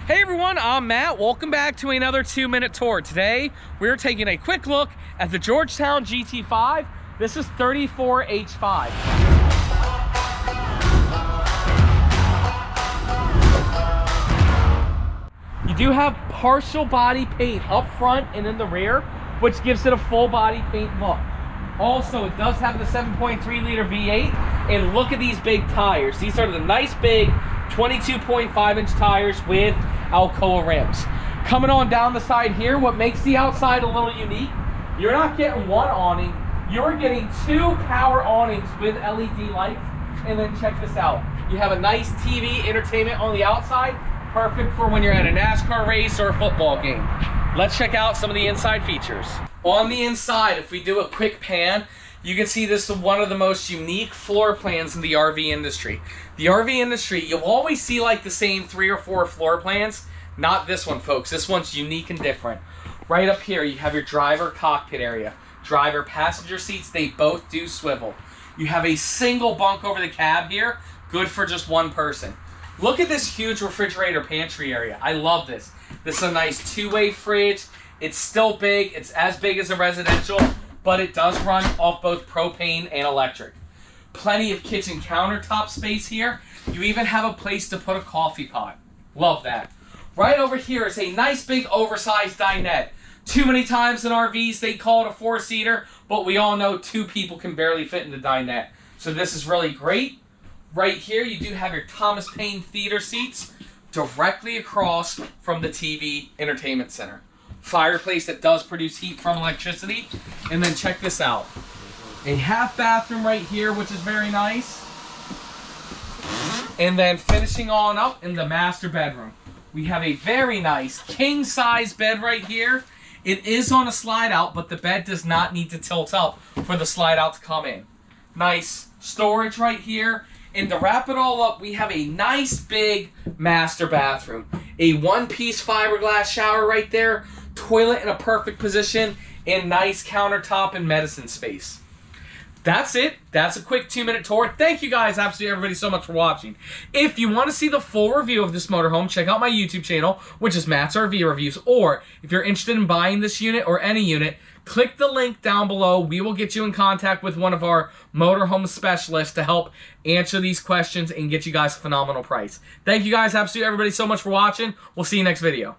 Hey everyone, I'm Matt. Welcome back to another 2-minute tour. Today, we're taking a quick look at the Georgetown GT5. This is 34H5. You do have partial body paint up front and in the rear, which gives it a full body paint look. Also, it does have the 7.3 liter V8, and look at these big tires. These are the nice big 22.5 inch tires with Alcoa rims. Coming on down the side here, what makes the outside a little unique, you're not getting one awning, you're getting two power awnings with LED lights. And then check this out, you have a nice TV entertainment on the outside, perfect for when you're at a NASCAR race or a football game. Let's check out some of the inside features. On the inside, if we do a quick pan, you can see this is one of the most unique floor plans in the RV industry. The RV industry, you'll always see like the same 3 or 4 floor plans. Not this one, folks. This one's unique and different. Right up here, you have your driver cockpit area. Driver passenger seats, they both do swivel. You have a single bunk over the cab here, good for just one person. Look at this huge refrigerator pantry area. I love this. This is a nice two-way fridge. It's still big. It's as big as a residential, but it does run off both propane and electric. Plenty of kitchen countertop space here. You even have a place to put a coffee pot. Love that. Right over here is a nice big oversized dinette. Too many times in RVs they call it a 4-seater, but we all know 2 people can barely fit in the dinette. So this is really great. Right here you do have your Thomas Paine theater seats directly across from the TV entertainment center. Fireplace that does produce heat from electricity. And then check this out. A half bathroom right here, which is very nice. And then finishing on up in the master bedroom, we have a very nice king size bed right here. It is on a slide out, but the bed does not need to tilt up for the slide out to come in. Nice storage right here. And to wrap it all up, we have a nice big master bathroom. A one-piece fiberglass shower right there. Toilet in a perfect position. And nice countertop and medicine space. That's it. That's a quick 2-minute tour. Thank you guys, absolutely everybody, so much for watching. If you want to see the full review of this motorhome, check out my YouTube channel, which is Matt's RV Reviews. Or if you're interested in buying this unit or any unit, click the link down below. We will get you in contact with one of our motorhome specialists to help answer these questions and get you guys a phenomenal price. Thank you guys, absolutely everybody, so much for watching. We'll see you next video.